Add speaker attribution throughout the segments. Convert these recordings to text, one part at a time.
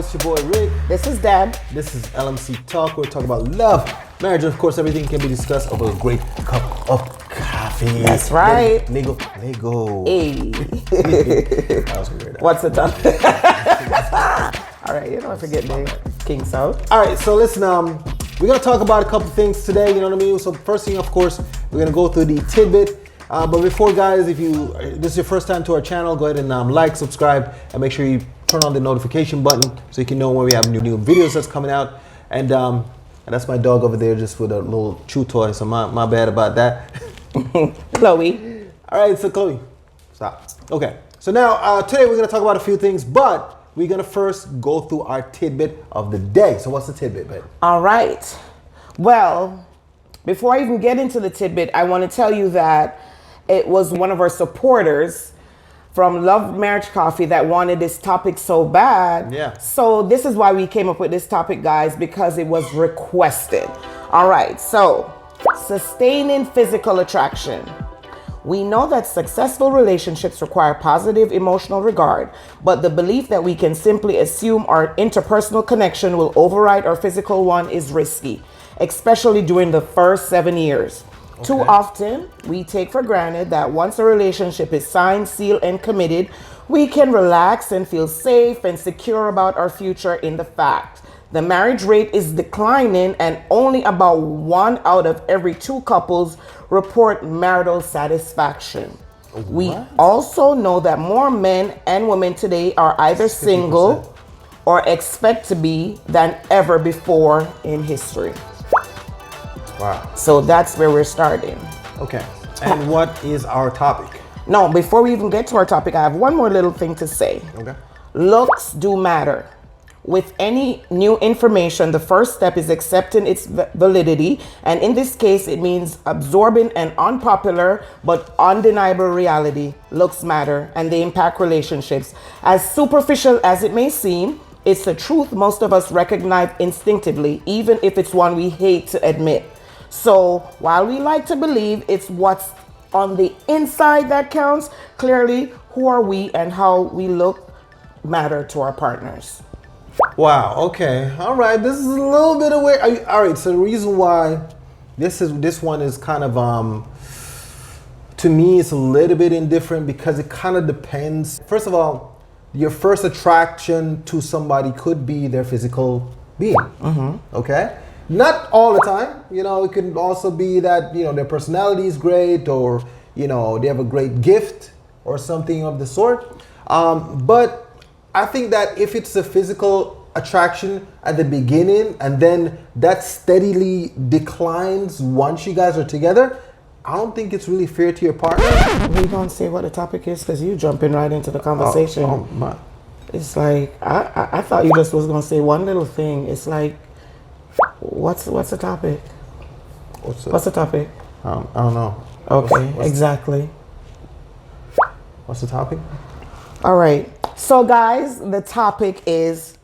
Speaker 1: It's your boy Rick.
Speaker 2: This is Deb.
Speaker 1: This is LMCTalk. We're talking about love, marriage, and of course, everything can be discussed over a great cup of coffee.
Speaker 2: That's right.
Speaker 1: Lego.
Speaker 2: Hey.
Speaker 1: That was weird.
Speaker 2: What's the time? All right, you don't forget the King South.
Speaker 1: All right, so listen, we're gonna talk about a couple things today. You know what I mean? So first thing, of course, we're gonna go through the tidbit. But before, guys, if this is your first time to our channel, go ahead and like, subscribe, and make sure you turn on the notification button so you can know when we have new videos that's coming out. And that's my dog over there just with a little chew toy, so my bad about that.
Speaker 2: Chloe.
Speaker 1: All right, so Chloe, stop. Okay, so now today we're gonna talk about a few things, but we're gonna first go through our tidbit of the day. So what's the tidbit, babe?
Speaker 2: All right. Well, before I even get into the tidbit, I want to tell you that it was one of our supporters from LoveMarriageCoffee that wanted this topic so bad.
Speaker 1: Yeah.
Speaker 2: So this is why we came up with this topic, guys, because it was requested. All right, so sustaining physical attraction. We know that successful relationships require positive emotional regard, but the belief that we can simply assume our interpersonal connection will override our physical one is risky, especially during the first 7 years. Okay. Too often, we take for granted that once a relationship is signed, sealed, and committed, we can relax and feel safe and secure about our future. In the fact, the marriage rate is declining and only about 1 out of every 2 couples report marital satisfaction. What? We also know that more men and women today are either single 50%. Or expect to be than ever before in history.
Speaker 1: Wow.
Speaker 2: So that's where we're starting.
Speaker 1: Okay. And what is our topic?
Speaker 2: No, before we even get to our topic, I have one more little thing to say.
Speaker 1: Okay.
Speaker 2: Looks do matter. With any new information, the first step is accepting its validity. And in this case, it means absorbing an unpopular but undeniable reality. Looks matter and they impact relationships. As superficial as it may seem, it's the truth most of us recognize instinctively, even if it's one we hate to admit. So while we like to believe it's what's on the inside that counts, clearly who are we and how we look matter to our partners.
Speaker 1: Wow. Okay. All right. This is a little bit of weird. All right. So the reason why this one is kind of to me it's a little bit indifferent because it kind of depends. First of all, your first attraction to somebody could be their physical being. Mm-hmm. Okay. Not all the time. You know, it can also be that, you know, their personality is great or, you know, they have a great gift or something of the sort. But I think that if it's a physical attraction at the beginning and then that steadily declines once you guys are together, I don't think it's really fair to your partner.
Speaker 2: We don't say what the topic is because you jumping right into the conversation.
Speaker 1: Oh my.
Speaker 2: It's like, I thought you just was going to say one little thing. It's like, what's the topic? What's the topic?
Speaker 1: I don't know.
Speaker 2: Okay, exactly.
Speaker 1: What's the topic?
Speaker 2: All right. So guys, the topic is,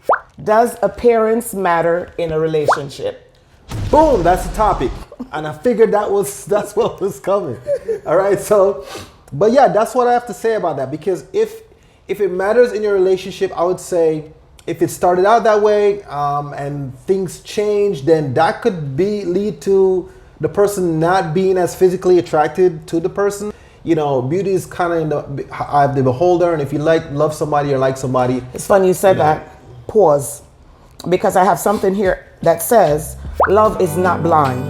Speaker 2: does appearance matter in a relationship?
Speaker 1: Boom, that's the topic. And I figured that's what was coming. All right, so, but yeah, that's what I have to say about that. Because if it matters in your relationship, I would say if it started out that way and things change, then that could lead to the person not being as physically attracted to the person. You know, beauty is kind of in the eye of the beholder, and if you love somebody or like somebody.
Speaker 2: It's funny you said that. Pause. Because I have something here that says, love is not blind.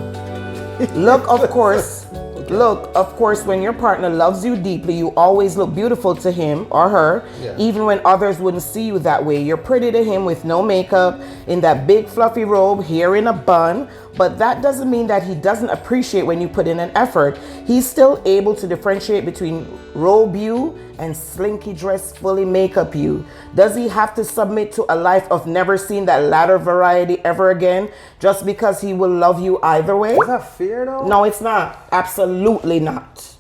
Speaker 2: Look, of course, when your partner loves you deeply, you always look beautiful to him or her, even when others wouldn't see you that way. You're pretty to him with no makeup, in that big fluffy robe, hair in a bun. But that doesn't mean that he doesn't appreciate when you put in an effort. He's still able to differentiate between robe you and slinky dress, fully makeup you. Does he have to submit to a life of never seeing that latter variety ever again just because he will love you either way?
Speaker 1: Is that fair though?
Speaker 2: No, it's not. Absolutely not.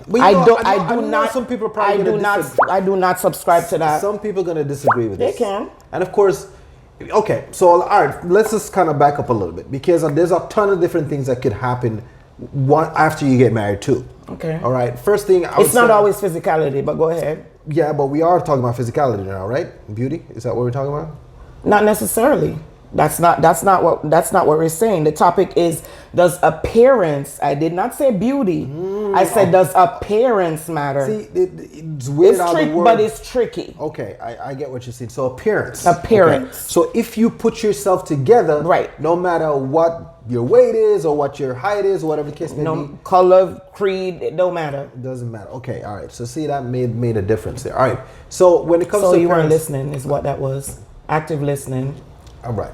Speaker 1: But
Speaker 2: I do not subscribe to that.
Speaker 1: Some people are going to disagree with this.
Speaker 2: They can.
Speaker 1: And of course, okay, so all right, let's just kind of back up a little bit because there's a ton of different things that could happen after you get married too.
Speaker 2: Okay.
Speaker 1: All right. First thing,
Speaker 2: it's not always physicality, but go ahead.
Speaker 1: Yeah, but we are talking about physicality now, right? Beauty, is that what we're talking about?
Speaker 2: Not necessarily. That's not what we're saying. The topic is, does appearance, I did not say beauty. I said, does appearance matter?
Speaker 1: See, it's weird how the word,
Speaker 2: but it's tricky.
Speaker 1: Okay, I get what you're saying. So appearance.
Speaker 2: Appearance.
Speaker 1: Okay. So if you put yourself together,
Speaker 2: right,
Speaker 1: no matter what your weight is or what your height is, or whatever the case may be,
Speaker 2: color, creed, it don't matter.
Speaker 1: It doesn't matter. Okay, all right. So see, that made a difference there. All right. So when it comes to
Speaker 2: you weren't listening, is what that was. Active listening.
Speaker 1: All right.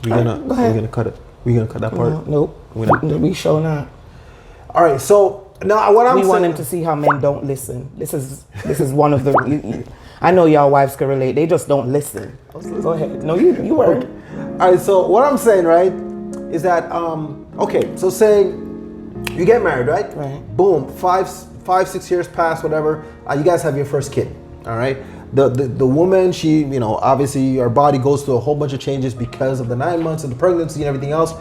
Speaker 1: We're gonna cut it. We're gonna cut that part.
Speaker 2: Nope. We sure not.
Speaker 1: All right. So now what I'm saying,
Speaker 2: we want them to see how men don't listen. This is one of the. I know y'all wives can relate. They just don't listen. Go ahead. No, you weren't.
Speaker 1: Okay. All right. So what I'm saying, right, is that okay. So say you get married, right?
Speaker 2: Right.
Speaker 1: Boom. 5-6 years pass, whatever. You guys have your first kid. All right. The woman, she, obviously her body goes through a whole bunch of changes because of the 9 months of the pregnancy and everything else.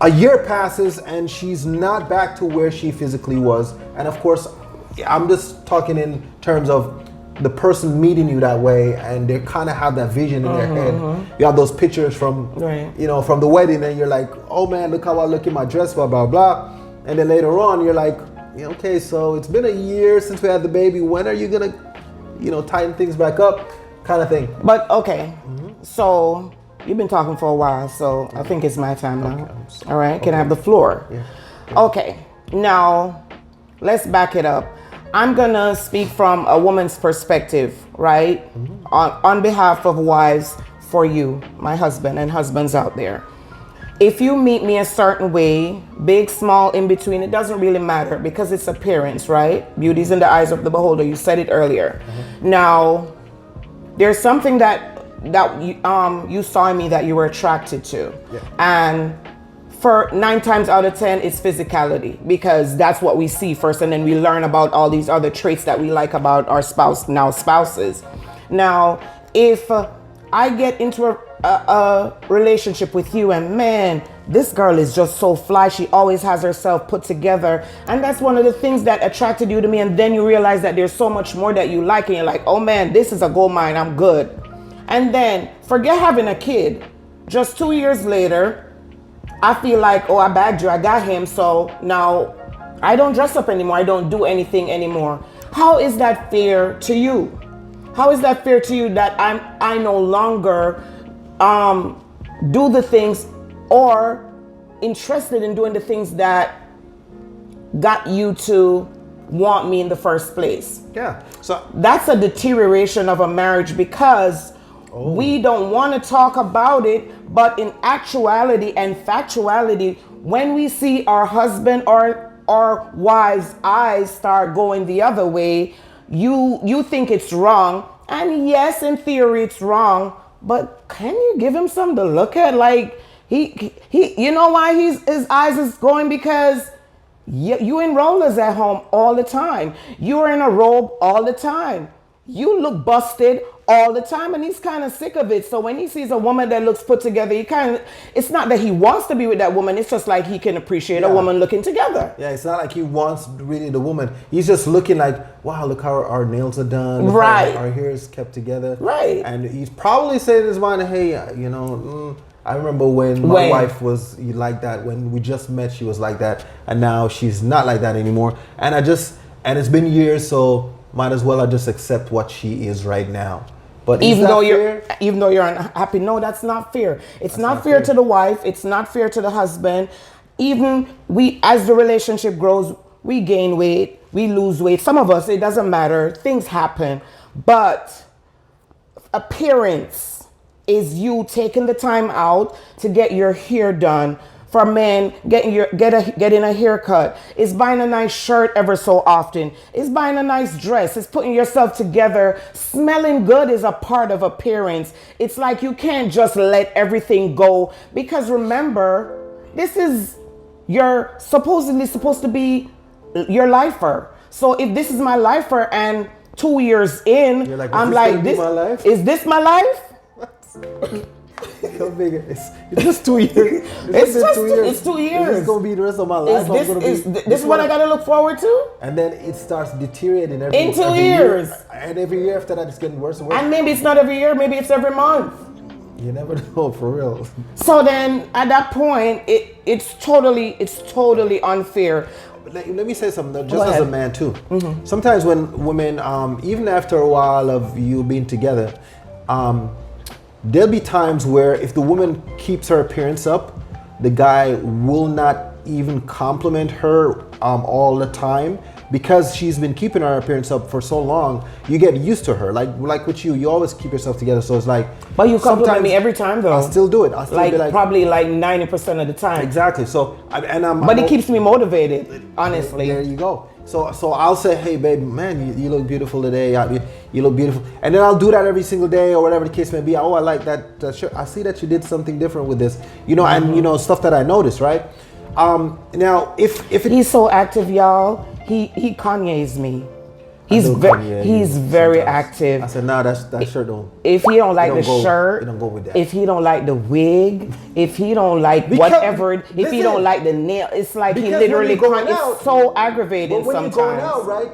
Speaker 1: A year passes and she's not back to where she physically was. And of course, I'm just talking in terms of the person meeting you that way, and they kind of have that vision in their head. You have those pictures from, from the wedding, and you're like, oh man, look how I look in my dress, blah, blah, blah. And then later on, you're like, okay, so it's been a year since we had the baby. When are you gonna tighten things back up, kind of thing?
Speaker 2: But okay, so you've been talking for a while, so I think it's my time now. Okay, all right, can I have the floor?
Speaker 1: Yeah.
Speaker 2: Okay, now let's back it up. I'm gonna speak from a woman's perspective, right? On behalf of wives, for you, my husband and husbands out there. If you meet me a certain way, big, small, in between, it doesn't really matter because it's appearance, right? Beauty's in the eyes of the beholder. You said it earlier. Now, there's something that you saw in me that you were attracted to.
Speaker 1: Yeah.
Speaker 2: And for 9 times out of 10, it's physicality, because that's what we see first, and then we learn about all these other traits that we like about our spouses. Now, if I get into a relationship with you, and man, this girl is just so fly, she always has herself put together, and that's one of the things that attracted you to me, and then you realize that there's so much more that you like, and you're like, oh man, this is a gold mine, I'm good. And then forget having a kid, just 2 years later, I feel like, oh, I bagged you, I got him, so now I don't dress up anymore, I don't do anything anymore. How is that fair to you? How is that fair to you that I no longer do the things or interested in doing the things that got you to want me in the first place?
Speaker 1: Yeah. So
Speaker 2: that's a deterioration of a marriage, because we don't want to talk about it, but in actuality and factuality, when we see our husband or our wives' eyes start going the other way, you think it's wrong. And yes, in theory it's wrong, but can you give him something to look at? Like he you know why his eyes is going? Because you in rollers at home all the time. You're in a robe all the time. You look busted all the time, and he's kind of sick of it. So when he sees a woman that looks put together, it's not that he wants to be with that woman, it's just like he can appreciate a woman looking together.
Speaker 1: Yeah, it's not like he wants really the woman. He's just looking like, wow, look how our nails are done. Look
Speaker 2: right.
Speaker 1: How our hair is kept together.
Speaker 2: Right.
Speaker 1: And he's probably saying in his mind, hey, I remember when my wife was like that. When we just met, she was like that. And now she's not like that anymore. And it's been years, so might as well I just accept what she is right now. But
Speaker 2: even though you're unhappy, no, that's not fair. It's not fair to the wife. It's not fair to the husband. Even as the relationship grows, we gain weight, we lose weight. Some of us, it doesn't matter. Things happen. But appearance is you taking the time out to get your hair done. For men, getting a haircut, is buying a nice shirt ever so often, is buying a nice dress, is putting yourself together. Smelling good is a part of appearance. It's like you can't just let everything go, because remember, this is supposedly supposed to be your lifer. So if this is my lifer and 2 years in,
Speaker 1: you're like,
Speaker 2: I'm like, is this my life?
Speaker 1: How big it's just 2 years.
Speaker 2: It's 2 years.
Speaker 1: It's gonna be the rest of my life.
Speaker 2: This is what I gotta look forward to.
Speaker 1: And then it starts deteriorating
Speaker 2: in 2 years.
Speaker 1: And every year after that, it's getting worse and worse.
Speaker 2: And maybe it's not every year. Maybe it's every month.
Speaker 1: You never know, for real.
Speaker 2: So then, at that point, it's totally unfair.
Speaker 1: Let me say something, just as a man too. Mm-hmm. Sometimes when women, even after a while of you being together, there'll be times where if the woman keeps her appearance up, the guy will not even compliment her all the time because she's been keeping her appearance up for so long. You get used to her. Like with you always keep yourself together. So it's like.
Speaker 2: But you compliment me every time though.
Speaker 1: I'll still do it. I'll still be like
Speaker 2: probably like 90% of the time.
Speaker 1: Exactly. So
Speaker 2: But it keeps me motivated. Honestly.
Speaker 1: There you go. So I'll say, hey babe, man, you look beautiful today. You look beautiful, and then I'll do that every single day or whatever the case may be. Oh, I like that shirt. I see that you did something different with this, and stuff that I noticed, right? Now if
Speaker 2: he's so active, y'all, he Kanye's me. He's very active.
Speaker 1: I said, nah, that shirt don't.
Speaker 2: If he don't like the shirt,
Speaker 1: it don't go with that.
Speaker 2: If he don't like the wig, if he don't like if he don't like the nail, it's like he literally it's so aggravating sometimes.
Speaker 1: When you're going out, right?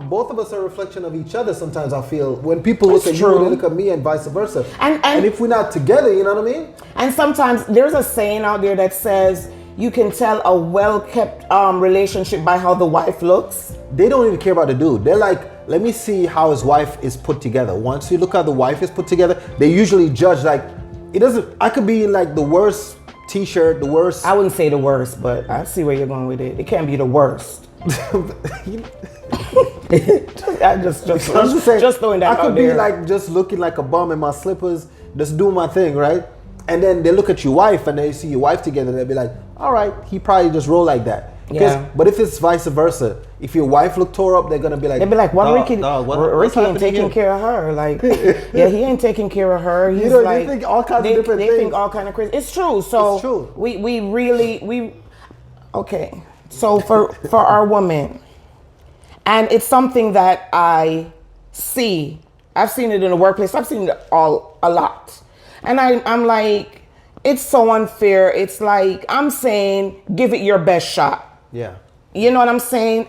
Speaker 1: Both of us are a reflection of each other. Sometimes I feel when people look at you, they look at me, and vice versa. And if we're not together, you know what I mean? And
Speaker 2: sometimes there's a saying out there that says, you can tell a well-kept relationship by how the wife looks.
Speaker 1: They don't even care about the dude. They're like, let me see how his wife is put together. Once you look how the wife is put together, they usually judge like, it doesn't, I could be in like the worst t-shirt, the worst.
Speaker 2: I wouldn't say the worst, but I see where you're going with it. It can't be the worst. just throwing that out there.
Speaker 1: I could be like just looking like a bum in my slippers, just doing my thing, right? And then they look at your wife and they see your wife together, they'll be like, all right, he probably just roll like that.
Speaker 2: Yeah.
Speaker 1: But if it's vice versa, if your wife look tore up, they're gonna be like,
Speaker 2: Ricky ain't taking care of her. Like, yeah, he ain't taking care of her. He's
Speaker 1: they think all kinds of different things.
Speaker 2: They think all kind of crazy. It's true. So
Speaker 1: it's true.
Speaker 2: We really okay. So for our women, and it's something that I see. I've seen it in the workplace. I've seen it a lot. And I'm like, it's so unfair. It's like, I'm saying, give it your best shot.
Speaker 1: Yeah.
Speaker 2: You know what I'm saying?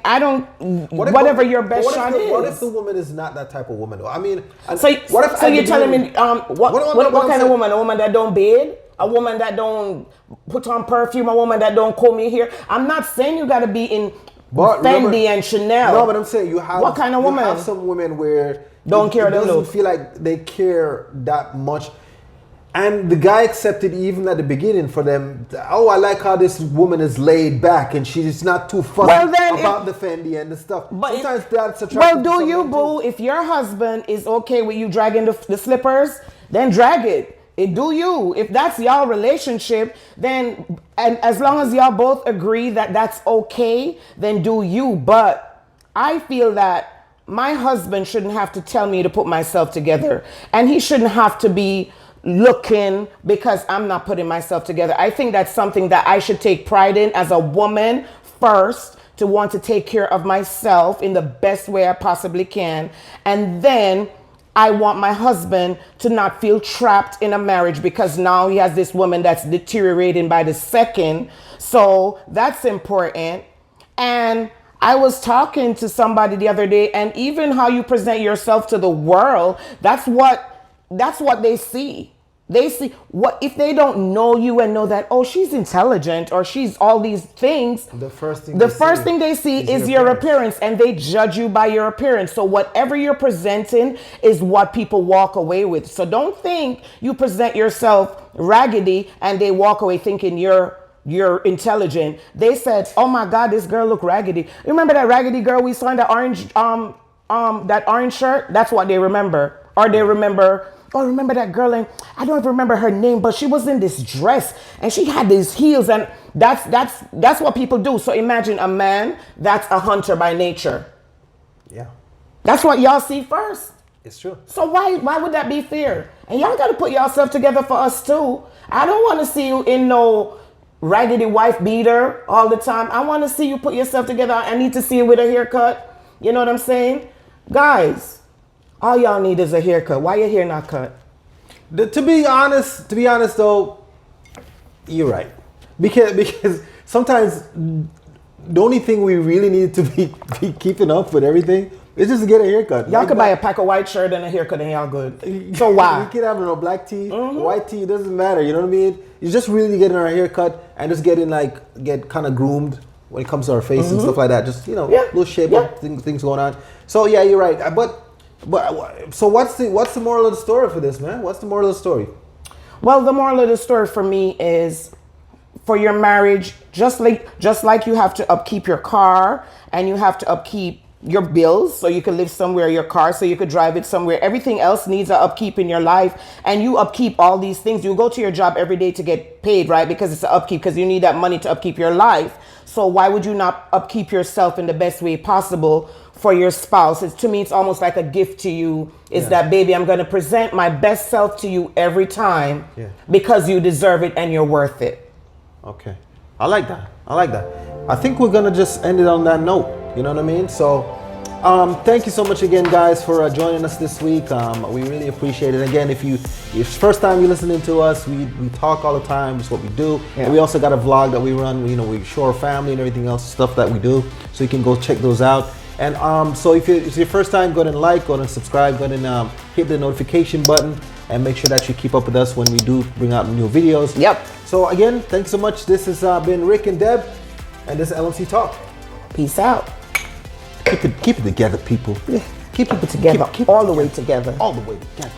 Speaker 2: Whatever your best shot is.
Speaker 1: What if the woman is not that type of woman though? I mean,
Speaker 2: so you're telling me, what kind of woman? A woman that don't bathe? A woman that don't put on perfume? A woman that don't comb your hair? I'm not saying you got to be in Fendi and Chanel.
Speaker 1: No, but I'm saying you have.
Speaker 2: What kind of woman?
Speaker 1: You have some women where
Speaker 2: don't care. They
Speaker 1: doesn't feel like they care that much. And the guy accepted even at the beginning for them. Oh, I like how this woman is laid back and she's not too fussy about the Fendi and the stuff. But sometimes that's attractive.
Speaker 2: Well, do you, boo? If your husband is okay with you dragging the slippers, then drag it. Do you? If that's y'all relationship, then and as long as y'all both agree that that's okay, then do you. But I feel that my husband shouldn't have to tell me to put myself together, and he shouldn't have to be looking because I'm not putting myself together. I think that's something that I should take pride in as a woman first, to want to take care of myself in the best way I possibly can. And then I want my husband to not feel trapped in a marriage because now he has this woman that's deteriorating by the second. So that's important. And I was talking to somebody the other day, and even how you present yourself to the world, that's what they see. They see what if they don't know you and know that, oh, she's intelligent or she's all these things.
Speaker 1: The first thing they see
Speaker 2: is your appearance, and they judge you by your appearance. So whatever you're presenting is what people walk away with. So don't think you present yourself raggedy and they walk away thinking you're intelligent. They said, oh my God, this girl look raggedy. Remember that raggedy girl we saw in the orange shirt? That's what they remember. Or they remember, oh, remember that girl, and I don't even remember her name, but she was in this dress and she had these heels, and that's what people do. So imagine a man that's a hunter by nature.
Speaker 1: Yeah.
Speaker 2: That's what y'all see first.
Speaker 1: It's true.
Speaker 2: So why would that be fair? And y'all got to put yourself together for us too. I don't want to see you in no raggedy wife beater all the time. I want to see you put yourself together. I need to see you with a haircut. You know what I'm saying? Guys, all y'all need is a haircut. Why your hair not cut?
Speaker 1: To be honest though, you're right. Because sometimes the only thing we really need to be keeping up with everything is just to get a haircut.
Speaker 2: Y'all could buy a pack of white shirt and a haircut and y'all good. So why?
Speaker 1: We could have a black tee, white tee, it doesn't matter, you know what I mean? It's just really getting our haircut and just get kind of groomed when it comes to our face and stuff like that. Just, little shape up things going on. So yeah, you're right. But so what's the moral of the story for this, man? What's the moral of the story?
Speaker 2: Well, the moral of the story for me is, for your marriage, just like you have to upkeep your car and you have to upkeep your bills so you can live somewhere, your car so you could drive it somewhere, everything else needs an upkeep in your life, and you upkeep all these things. You go to your job every day to get paid, right? Because it's an upkeep, because you need that money to upkeep your life. So why would you not upkeep yourself in the best way possible for your spouse? To me, it's almost like a gift to you. That, baby, I'm going to present my best self to you every time because you deserve it and you're worth it.
Speaker 1: Okay. I like that. I think we're going to just end it on that note. You know what I mean? So thank you so much again, guys, for joining us this week. We really appreciate it. Again, if it's first time you're listening to us, we talk all the time. It's what we do. Yeah. And we also got a vlog that we run. We show our family and everything else, stuff that we do. So you can go check those out. And so if it's your first time, go ahead and go ahead and subscribe, go ahead and hit the notification button, and make sure that you keep up with us when we do bring out new videos.
Speaker 2: Yep.
Speaker 1: So again, thanks so much. This has been Rick and Deb, and this is LMC Talk.
Speaker 2: Peace out.
Speaker 1: Keep it together, people.
Speaker 2: Yeah. Keep it together.
Speaker 1: Keep
Speaker 2: all the way together.
Speaker 1: All the way together.